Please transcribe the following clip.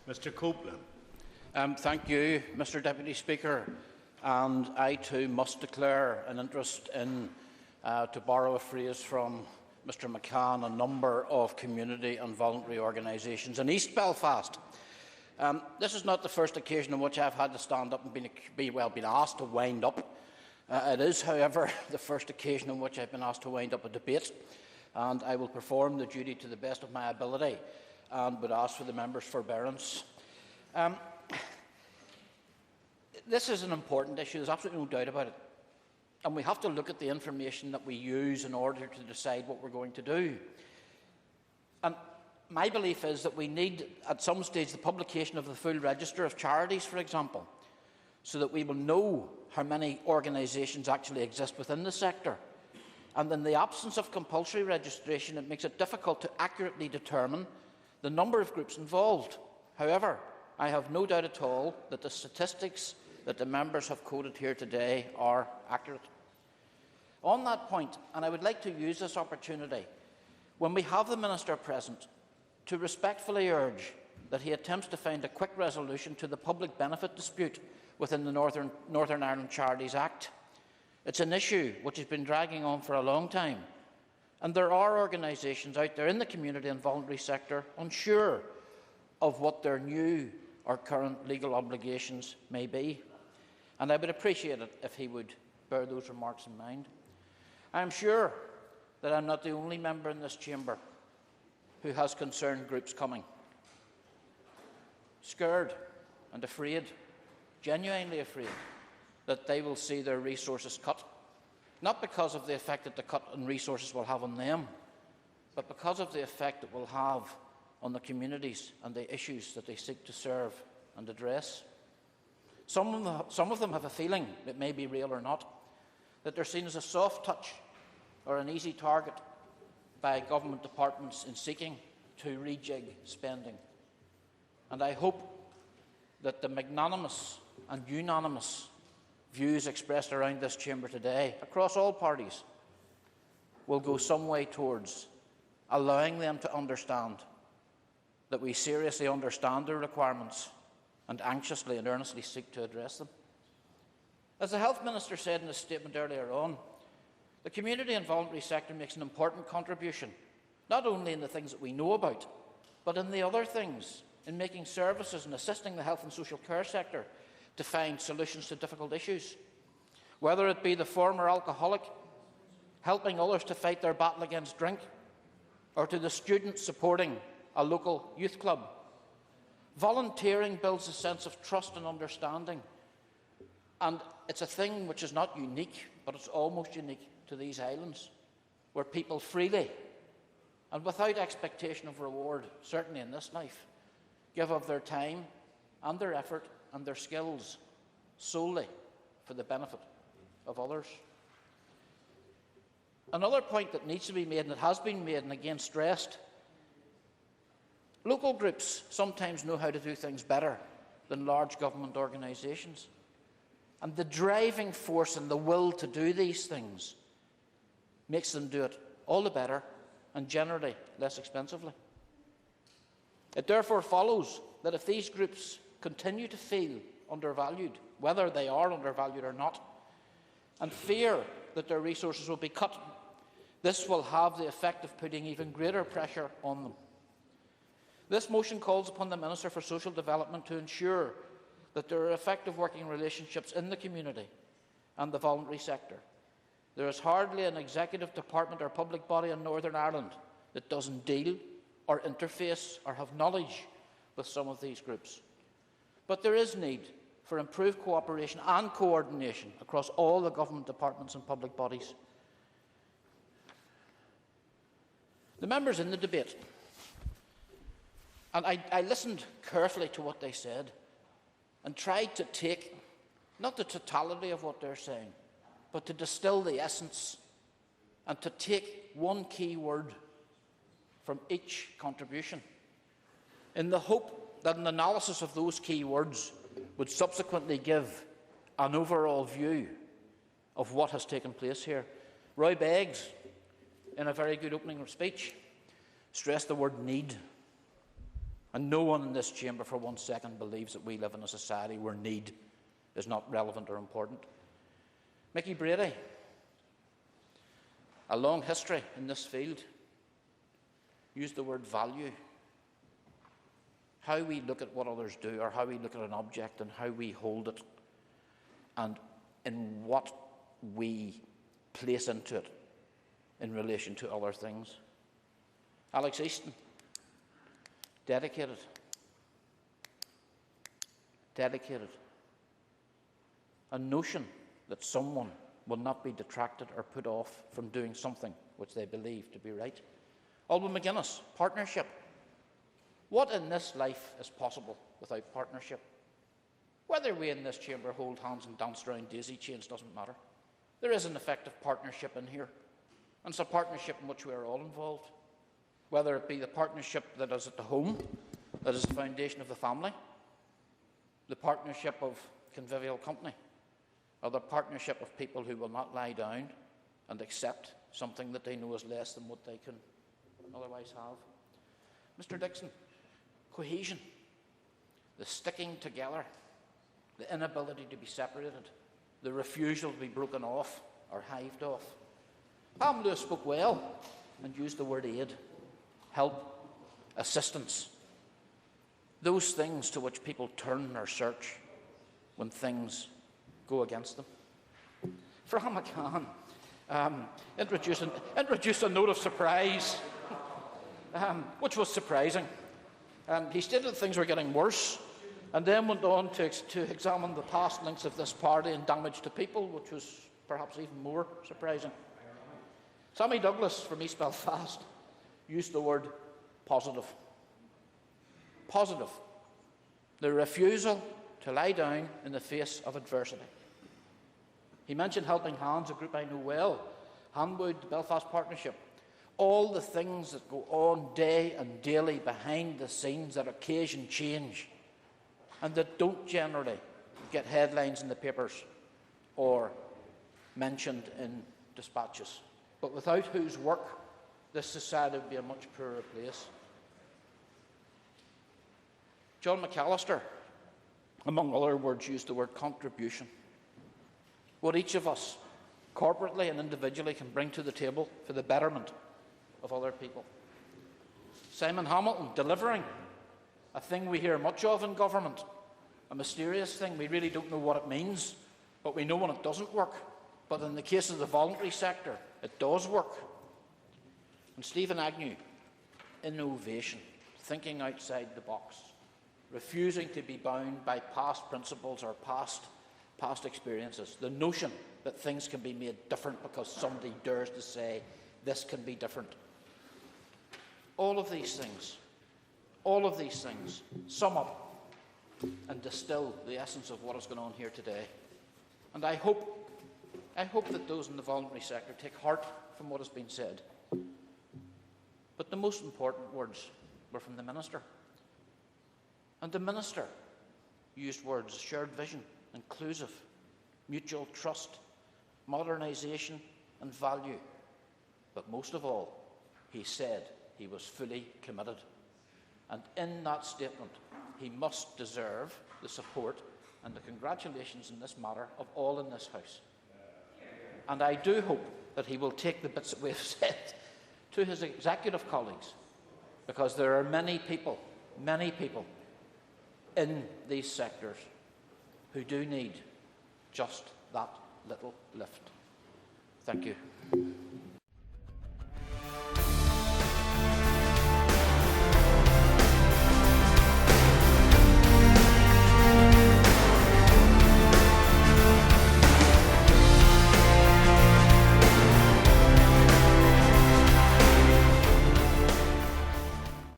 Mr Copeland. Thank you, Mr Deputy Speaker. And I too must declare an interest in, to borrow a phrase from Mr McCann, a number of community and voluntary organisations in East Belfast. This is not the first occasion on which I have had to stand up and been asked to wind up. It is, however, the first occasion on which I have been asked to wind up a debate, and I will perform the duty to the best of my ability and would ask for the members' forbearance. This is an important issue, there is absolutely no doubt about it, and we have to look at the information that we use in order to decide what we are going to do. And my belief is that we need, at some stage, the publication of the full register of charities, for example, so that we will know how many organisations actually exist within the sector. And in the absence of compulsory registration, it makes it difficult to accurately determine the number of groups involved. However, I have no doubt at all that the statistics that the members have quoted here today are accurate. On that point, and I would like to use this opportunity, when we have the Minister present, to respectfully urge that he attempts to find a quick resolution to the public benefit dispute within the Northern Ireland Charities Act. It's an issue which has been dragging on for a long time, and there are organisations out there in the community and voluntary sector unsure of what their new or current legal obligations may be. And I would appreciate it if he would bear those remarks in mind. I am sure that I am not the only member in this chamber who has concerned groups coming, scared and afraid, genuinely afraid, that they will see their resources cut, not because of the effect that the cut in resources will have on them, but because of the effect it will have on the communities and the issues that they seek to serve and address. Some of them have a feeling, it may be real or not, that they're seen as a soft touch or an easy target by government departments in seeking to rejig spending. And I hope that the magnanimous and unanimous views expressed around this chamber today, across all parties, will go some way towards allowing them to understand that we seriously understand their requirements and anxiously and earnestly seek to address them. As the Health Minister said in his statement earlier on, the community and voluntary sector makes an important contribution, not only in the things that we know about, but in the other things, in making services and assisting the health and social care sector to find solutions to difficult issues. Whether it be the former alcoholic helping others to fight their battle against drink, or to the student supporting a local youth club. Volunteering builds a sense of trust and understanding, and it's a thing which is not unique, but it's almost unique to these islands, where people freely and without expectation of reward, certainly in this life, give of their time and their effort and their skills solely for the benefit of others. Another point that needs to be made, and it has been made and again stressed, local groups sometimes know how to do things better than large government organisations. And the driving force and the will to do these things makes them do it all the better and generally less expensively. It therefore follows that if these groups continue to feel undervalued, whether they are undervalued or not, and fear that their resources will be cut, this will have the effect of putting even greater pressure on them. This motion calls upon the Minister for Social Development to ensure that there are effective working relationships in the community and the voluntary sector. There is hardly an executive department or public body in Northern Ireland that doesn't deal or interface or have knowledge with some of these groups. But there is need for improved cooperation and coordination across all the government departments and public bodies. The members in the debate, and I listened carefully to what they said and tried to take, not the totality of what they're saying, but to distill the essence and to take one key word from each contribution, in the hope that an analysis of those key words would subsequently give an overall view of what has taken place here. Roy Beggs, in a very good opening speech, stressed the word need. And no one in this chamber for 1 second believes that we live in a society where need is not relevant or important. Mickey Brady, a long history in this field, used the word value. How we look at what others do, or how we look at an object and how we hold it, and in what we place into it in relation to other things. Alex Easton, dedicated. A notion that someone will not be detracted or put off from doing something which they believe to be right. Alban McGuinness, partnership. What in this life is possible without partnership? Whether we in this chamber hold hands and dance around daisy chains doesn't matter. There is an effective partnership in here, and it's a partnership in which we are all involved. Whether it be the partnership that is at the home, that is the foundation of the family, the partnership of convivial company, or the partnership of people who will not lie down and accept something that they know is less than what they can otherwise have. Mr. Dixon, cohesion, the sticking together, the inability to be separated, the refusal to be broken off or hived off. Pam Lewis spoke well and used the word aid, help, assistance. Those things to which people turn or search when things go against them. Farhan McCann introduced a note of surprise, which was surprising. He stated that things were getting worse, and then went on to examine the past links of this party and damage to people, which was perhaps even more surprising. Sammy Douglas from East Belfast used the word positive. Positive. The refusal to lie down in the face of adversity. He mentioned Helping Hands, a group I know well, Hanwood, the Belfast Partnership. All the things that go on day and daily behind the scenes that occasion change and that don't generally get headlines in the papers or mentioned in dispatches, but without whose work this society would be a much poorer place. John McAllister, among other words, used the word contribution. What each of us, corporately and individually, can bring to the table for the betterment of other people. Simon Hamilton, delivering, a thing we hear much of in government, a mysterious thing. We really don't know what it means, but we know when it doesn't work. But in the case of the voluntary sector, it does work. And Stephen Agnew, innovation, thinking outside the box, refusing to be bound by past principles or past experiences. The notion that things can be made different because somebody dares to say this can be different. All of these things sum up and distill the essence of what is going on here today. And I hope that those in the voluntary sector take heart from what has been said. But the most important words were from the Minister. And the Minister used words: shared vision, inclusive, mutual trust, modernisation and value. But most of all, he said he was fully committed. And in that statement, he must deserve the support and the congratulations in this matter of all in this House. And I do hope that he will take the bits that we have said to his executive colleagues, because there are many people in these sectors who do need just that little lift. Thank you.